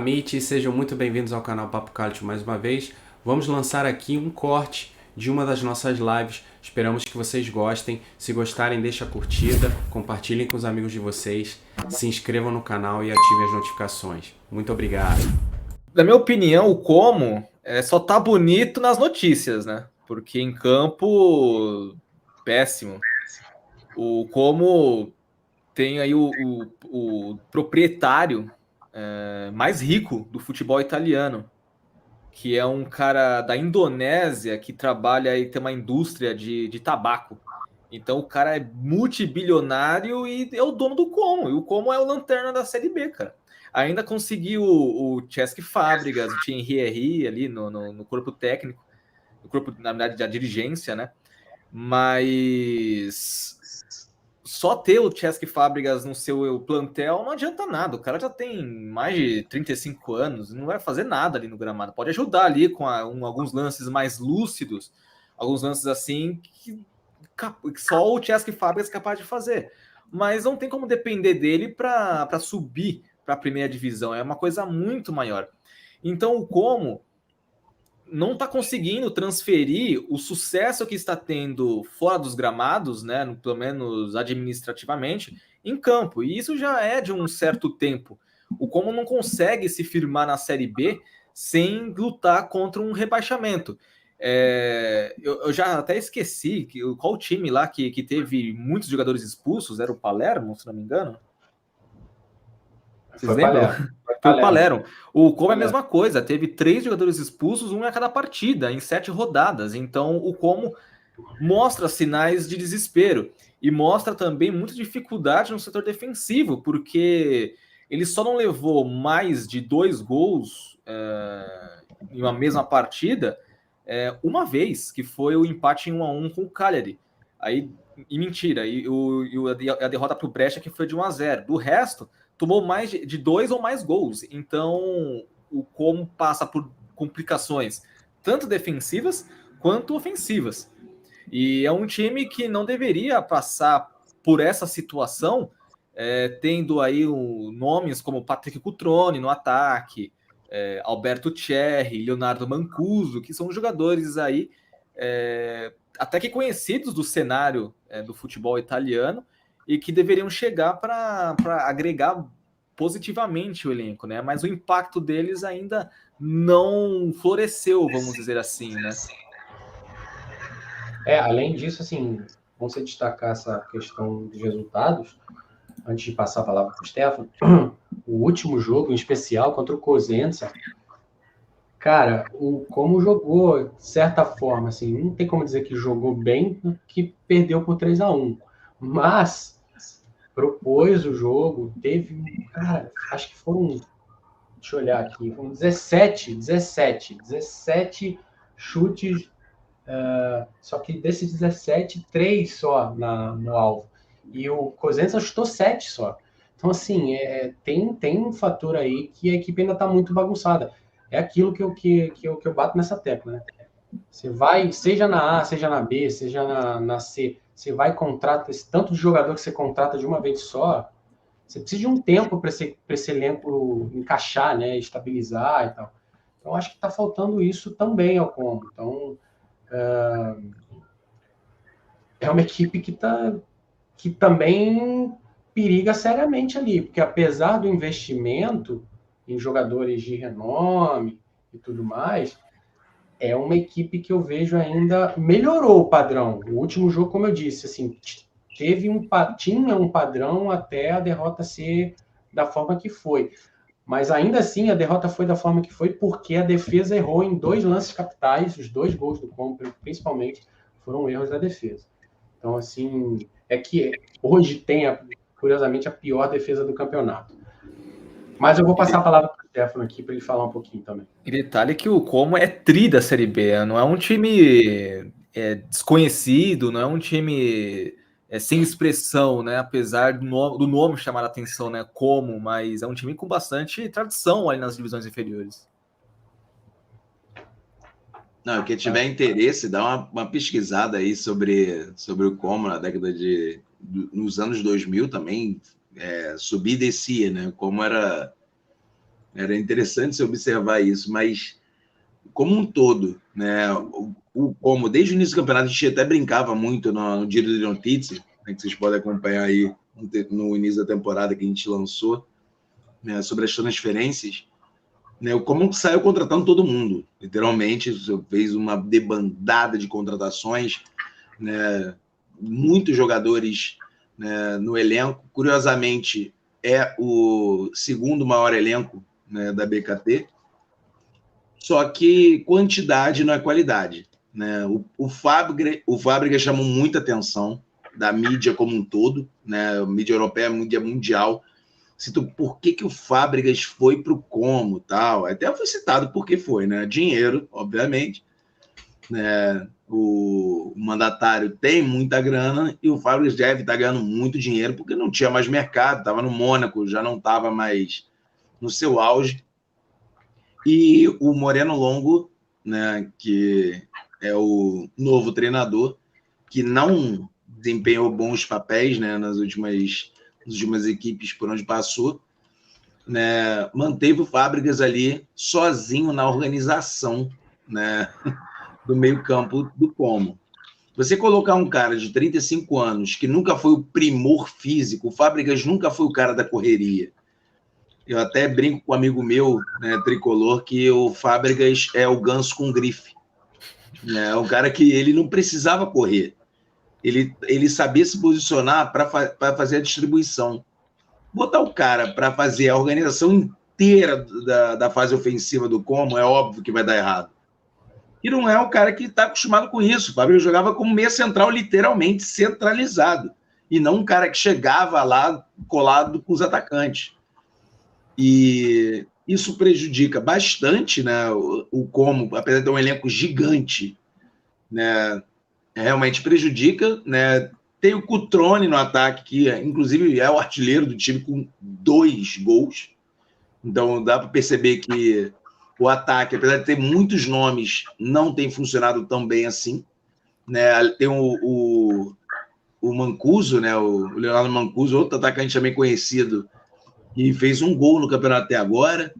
Amit, sejam muito bem-vindos ao canal Papo Cálcio mais uma vez. Vamos lançar aqui um corte de uma das nossas lives. Esperamos que vocês gostem. Se gostarem, deixa a curtida, compartilhem com os amigos de vocês, se inscrevam no canal e ativem as notificações. Muito obrigado. Na minha opinião, o Como só tá bonito nas notícias, né? Porque em campo, péssimo. O Como tem aí o proprietário mais rico do futebol italiano, que é um cara da Indonésia que trabalha e tem uma indústria de tabaco. Então o cara é multibilionário e é o dono do Como. E o Como é o lanterna da Série B, cara. Ainda conseguiu o Cesc Fábregas, o Thierry Henry ali no corpo técnico, no corpo, na verdade, da dirigência, né? Mas só ter o Cesc Fábregas no seu plantel não adianta nada. O cara já tem mais de 35 anos, não vai fazer nada ali no gramado. Pode ajudar ali com alguns lances mais lúcidos, alguns lances assim que só o Cesc Fábregas é capaz de fazer. Mas não tem como depender dele para subir para a primeira divisão. É uma coisa muito maior. Então o Como não está conseguindo transferir o sucesso que está tendo fora dos gramados, né, pelo menos administrativamente, em campo. E isso já é de um certo tempo. O Como não consegue se firmar na Série B sem lutar contra um rebaixamento. Eu já até esqueci qual time lá que teve muitos jogadores expulsos, era o Palermo, se não me engano. Vocês lembram? Foi o Palermo. O Como é a mesma coisa, teve 3 jogadores expulsos, um a cada partida, em 7 rodadas. Então o Como mostra sinais de desespero e mostra também muita dificuldade no setor defensivo, porque ele só não levou mais de 2 gols em uma mesma partida uma vez, que foi o empate em 1-1 com o Cagliari. Aí, e mentira, a derrota para o Brescia que foi de 1-0. Do resto, tomou mais de 2 ou mais gols. Então, o Como passa por complicações tanto defensivas quanto ofensivas. E é um time que não deveria passar por essa situação, tendo aí nomes como Patrick Cutrone no ataque, Alberto Cerri, Leonardo Mancuso, que são jogadores aí até que conhecidos do cenário do futebol italiano e que deveriam chegar para agregar positivamente o elenco, né? Mas o impacto deles ainda não floresceu, vamos dizer assim, né? Além disso, assim, vamos destacar essa questão dos resultados, antes de passar a palavra para o Stefano, o último jogo, em especial, contra o Cosenza, cara, como jogou, de certa forma, assim, não tem como dizer que jogou bem, que perdeu por 3-1, mas propôs o jogo, teve, cara, acho que foram, deixa eu olhar aqui, foram 17 chutes, só que desses 17, 3 só no alvo. E o Cosenza chutou 7 só. Então, assim, tem um fator aí que a equipe ainda está muito bagunçada. É aquilo que eu bato nessa tecla, né? Você vai, seja na A, seja na B, seja na C, você vai contrata esse tanto de jogador que você contrata de uma vez só, você precisa de um tempo para esse elenco encaixar, né? Estabilizar e tal. Então, acho que está faltando isso também ao Como. Então, é uma equipe que também periga seriamente ali, porque apesar do investimento em jogadores de renome e tudo mais, é uma equipe que eu vejo ainda melhorou o padrão. O último jogo, como eu disse, assim, tinha um padrão até a derrota ser da forma que foi. Mas ainda assim a derrota foi da forma que foi porque a defesa errou em 2 lances capitais, os 2 gols do Como, principalmente, foram erros da defesa. Então, assim, que hoje tem, curiosamente, a pior defesa do campeonato. Mas eu vou passar a palavra para o Stefano aqui para ele falar um pouquinho também. E detalhe que o Como é tri da Série B, não é um time desconhecido, não é um time sem expressão, né? Apesar do nome chamar a atenção, né? Como, mas é um time com bastante tradição ali nas divisões inferiores. Não, quem tiver interesse, dá uma pesquisada aí sobre o Como na década nos anos 2000 também, subia e descia, né? Como era Era interessante se observar isso, mas como um todo, né? Como desde o início do campeonato a gente até brincava muito no Giro de Notícias, né, que vocês podem acompanhar aí no início da temporada que a gente lançou, né, sobre as transferências, né? O Como saiu contratando todo mundo, literalmente fez uma debandada de contratações, né? Muitos jogadores, né, no elenco. Curiosamente, é o segundo maior elenco, né, da BKT. Só que quantidade não é qualidade, né? O Fábricas chamou muita atenção da mídia como um todo, né? A mídia europeia, a mídia mundial. Por que o Fábricas foi para o Como, tal? Até foi citado porque foi, né? Dinheiro, obviamente, né? O mandatário tem muita grana e o Fábricas deve estar ganhando muito dinheiro porque não tinha mais mercado, estava no Mônaco, já não estava mais no seu auge. E o Moreno Longo, né, que é o novo treinador, que não desempenhou bons papéis, né, nas últimas equipes por onde passou, né, manteve o Fábricas ali sozinho na organização, né, do meio-campo do Como. Você colocar um cara de 35 anos que nunca foi o primor físico, o Fábricas nunca foi o cara da correria. Eu até brinco com um amigo meu, né, tricolor, que o Fábricas é o ganso com grife. É um cara que ele não precisava correr. Ele sabia se posicionar para fazer a distribuição. Botar o cara para fazer a organização inteira da fase ofensiva do Como, é óbvio que vai dar errado. E não é um cara que está acostumado com isso. O Fábricas jogava como meia central, literalmente centralizado. E não um cara que chegava lá colado com os atacantes. E isso prejudica bastante, né, o Como, apesar de ter um elenco gigante, né, realmente prejudica, né. Tem o Cutrone no ataque, que inclusive é o artilheiro do time com 2 gols. Então dá para perceber que o ataque, apesar de ter muitos nomes, não tem funcionado tão bem assim, né. Tem o Mancuso, né, o Leonardo Mancuso, outro atacante também conhecido, e fez um gol no campeonato até agora.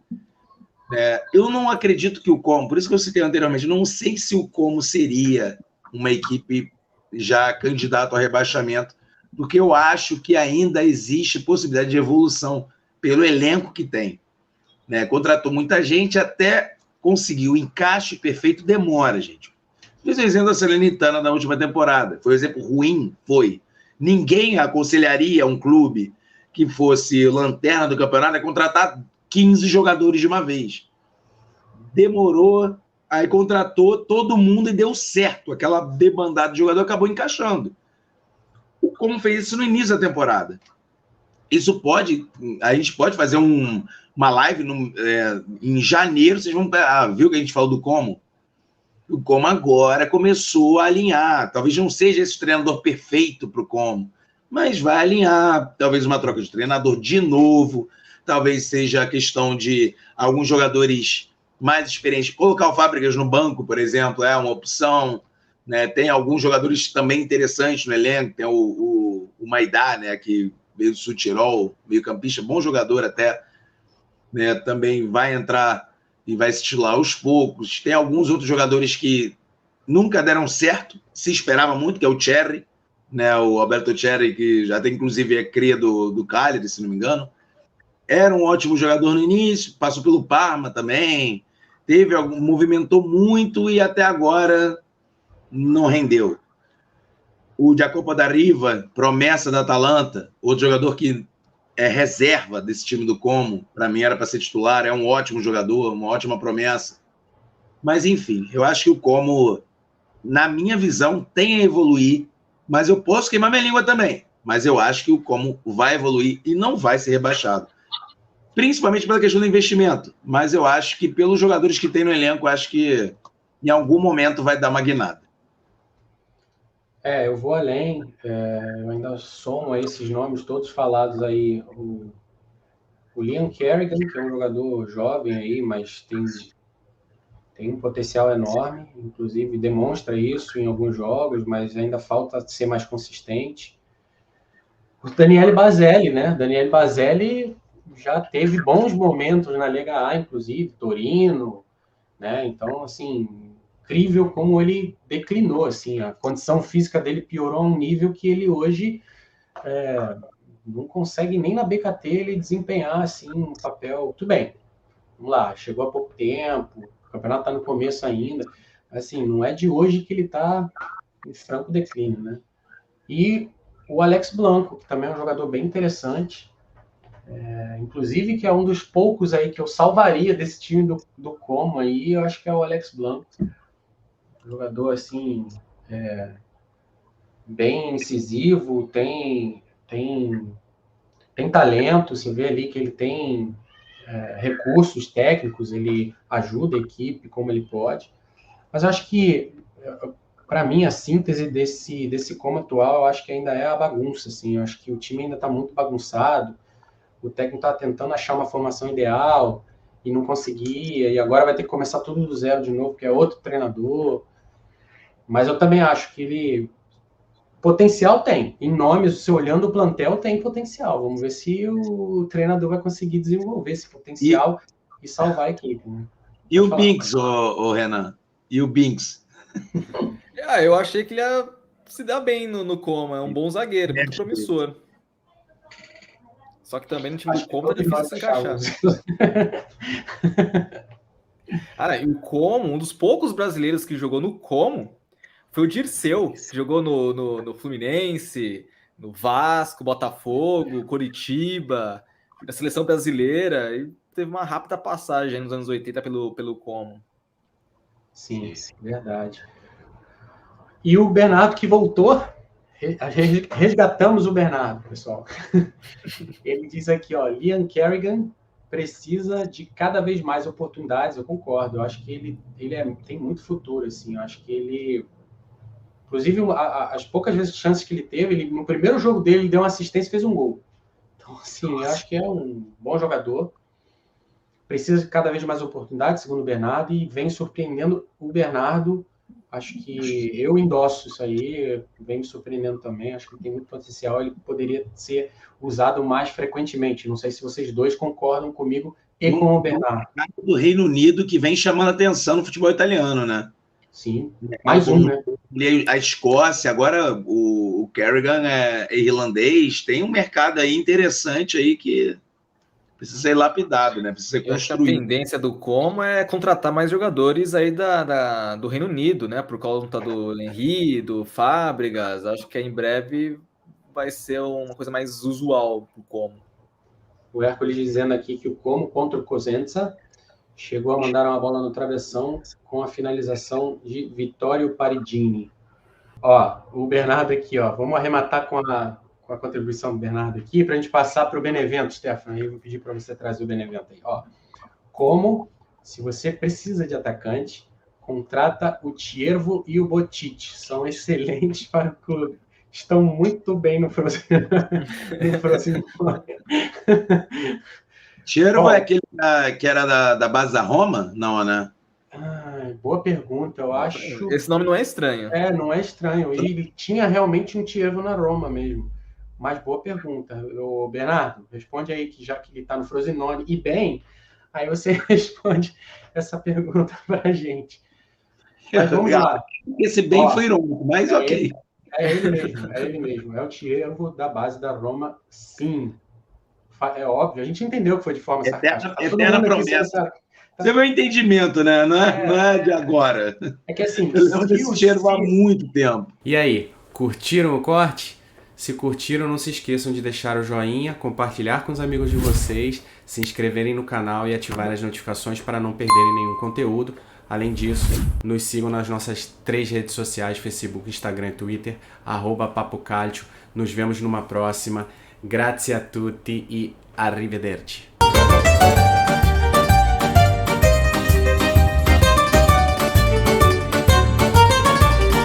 Eu não acredito que o Como, por isso que eu citei anteriormente, não sei se o Como seria uma equipe já candidata ao rebaixamento, porque eu acho que ainda existe possibilidade de evolução pelo elenco que tem, né? Contratou muita gente, até conseguir o encaixe perfeito demora, gente. Fiz o exemplo da Salernitana na última temporada. Foi um exemplo ruim? Foi. Ninguém aconselharia um clube que fosse lanterna do campeonato a contratar 15 jogadores de uma vez. Demorou, aí contratou todo mundo e deu certo. Aquela debandada de jogador acabou encaixando. O Como fez isso no início da temporada. A gente pode fazer uma live em janeiro, vocês vão ver o que a gente falou do Como? O Como agora começou a alinhar. Talvez não seja esse treinador perfeito para o Como, mas vai alinhar, talvez uma troca de treinador de novo, talvez seja a questão de alguns jogadores mais experientes. Colocar o Fábricas no banco, por exemplo, é uma opção, né? Tem alguns jogadores também interessantes no elenco, tem o Maidá, né, que veio do Sul-Tirol, meio campista, bom jogador até, né, também vai entrar e vai se titular aos poucos. Tem alguns outros jogadores que nunca deram certo, se esperava muito, que é o Cherry, né, o Alberto Cherry, que já tem, inclusive, é cria do Cagliari, se não me engano. Era um ótimo jogador no início, passou pelo Parma também, movimentou muito e até agora não rendeu. O Jacopo da Riva, promessa da Atalanta, outro jogador que é reserva desse time do Como, para mim era para ser titular, é um ótimo jogador, uma ótima promessa. Mas, enfim, eu acho que o Como, na minha visão, tem a evoluir, mas eu posso queimar minha língua também. Mas eu acho que o Como vai evoluir e não vai ser rebaixado. Principalmente pela questão do investimento. Mas eu acho que, pelos jogadores que tem no elenco, acho que em algum momento vai dar uma guinada. Eu vou além. Eu ainda somo a esses nomes todos falados aí. O Liam Kerrigan, que é um jogador jovem aí, mas tem um potencial enorme, inclusive demonstra isso em alguns jogos, mas ainda falta ser mais consistente. O Daniele Bazelli, né? Daniele Bazelli já teve bons momentos na Liga A, inclusive, Torino, né? Então, assim, incrível como ele declinou, assim, a condição física dele piorou a um nível que ele hoje não consegue nem na BKT ele desempenhar, assim, um papel... Tudo bem, vamos lá, chegou há pouco tempo, o campeonato está no começo ainda, assim, não é de hoje que ele está em franco declínio, né? E o Alex Blanco, que também é um jogador bem interessante, inclusive que é um dos poucos aí que eu salvaria desse time do Como aí, eu acho que é o Alex Blanco, jogador assim, bem incisivo, tem talento, você vê ali que ele tem recursos técnicos, ele ajuda a equipe como ele pode, mas eu acho que para mim a síntese desse Como atual, eu acho que ainda é a bagunça, assim, eu acho que o time ainda está muito bagunçado, o técnico está tentando achar uma formação ideal e não conseguia, e agora vai ter que começar tudo do zero de novo, porque é outro treinador. Mas eu também acho que ele potencial tem. Em nomes, você olhando o plantel, tem potencial. Vamos ver se o treinador vai conseguir desenvolver esse potencial e salvar a equipe. Né? E o Binks, Renan? E o Binks? Eu achei que ele ia se dar bem no Como. É um bom zagueiro, muito promissor. Só que também no time do Como tá difícil se encaixar. Cara, e o Como, um dos poucos brasileiros que jogou no Como foi o Dirceu, que jogou no Fluminense, no Vasco, Botafogo, Coritiba, na seleção brasileira, e teve uma rápida passagem nos anos 80 pelo Como. Sim, verdade. E o Bernardo que voltou, resgatamos o Bernardo, pessoal. Ele diz aqui, ó, Liam Kerrigan precisa de cada vez mais oportunidades, eu concordo, eu acho que ele tem muito futuro, assim, eu acho que ele... Inclusive, as poucas vezes chances que ele teve, no primeiro jogo dele, ele deu uma assistência e fez um gol. Então, assim, eu acho que é um bom jogador. Precisa de cada vez mais oportunidades, segundo o Bernardo, e vem surpreendendo o Bernardo. Acho que eu endosso isso aí, vem me surpreendendo também. Acho que ele tem muito potencial, ele poderia ser usado mais frequentemente. Não sei se vocês dois concordam comigo e com o Bernardo. Do Reino Unido que vem chamando atenção no futebol italiano, né? Sim, mais um, né? A Escócia, agora o Kerrigan é irlandês, tem um mercado aí interessante aí que precisa ser lapidado, né? Precisa ser construído. A tendência do Como é contratar mais jogadores aí do Reino Unido, né? Por conta do Henry, do Fábricas. Acho que em breve vai ser uma coisa mais usual pro Como. O Hércules dizendo aqui que o Como contra o Cosenza chegou a mandar uma bola no travessão com a finalização de Vittorio Paridini. Ó, o Bernardo aqui, ó. Vamos arrematar com a contribuição do Bernardo aqui para a gente passar para o Benevento, Stefano. Aí eu vou pedir para você trazer o Benevento aí. Ó, Como, se você precisa de atacante, contrata o Tiervo e o Botic. São excelentes para o clube. Estão muito bem no Frosinone. Tiervo é aquele que era da base da Roma? Não, né? Boa pergunta, eu acho... Esse nome não é estranho. Não é estranho. E ele tinha realmente um Tiervo na Roma mesmo. Mas boa pergunta. O Bernardo, responde aí, que já que ele está no Frosinone e bem, aí você responde essa pergunta para a gente. Mas vamos lá. Esse bem foi irônico, mas ok. É ele mesmo. É o Tiervo da base da Roma, sim. É óbvio, a gente entendeu que foi de forma sarcástica. Eterna promessa. Você vê o entendimento, né? Não é de agora. É que assim... Eu lembro desse cheiro há muito tempo. E aí, curtiram o corte? Se curtiram, não se esqueçam de deixar o joinha, compartilhar com os amigos de vocês, se inscreverem no canal e ativar as notificações para não perderem nenhum conteúdo. Além disso, nos sigam nas nossas 3 redes sociais, Facebook, Instagram e Twitter, @PapoCalcio. Nos vemos numa próxima. Grazie a tutti e arrivederci.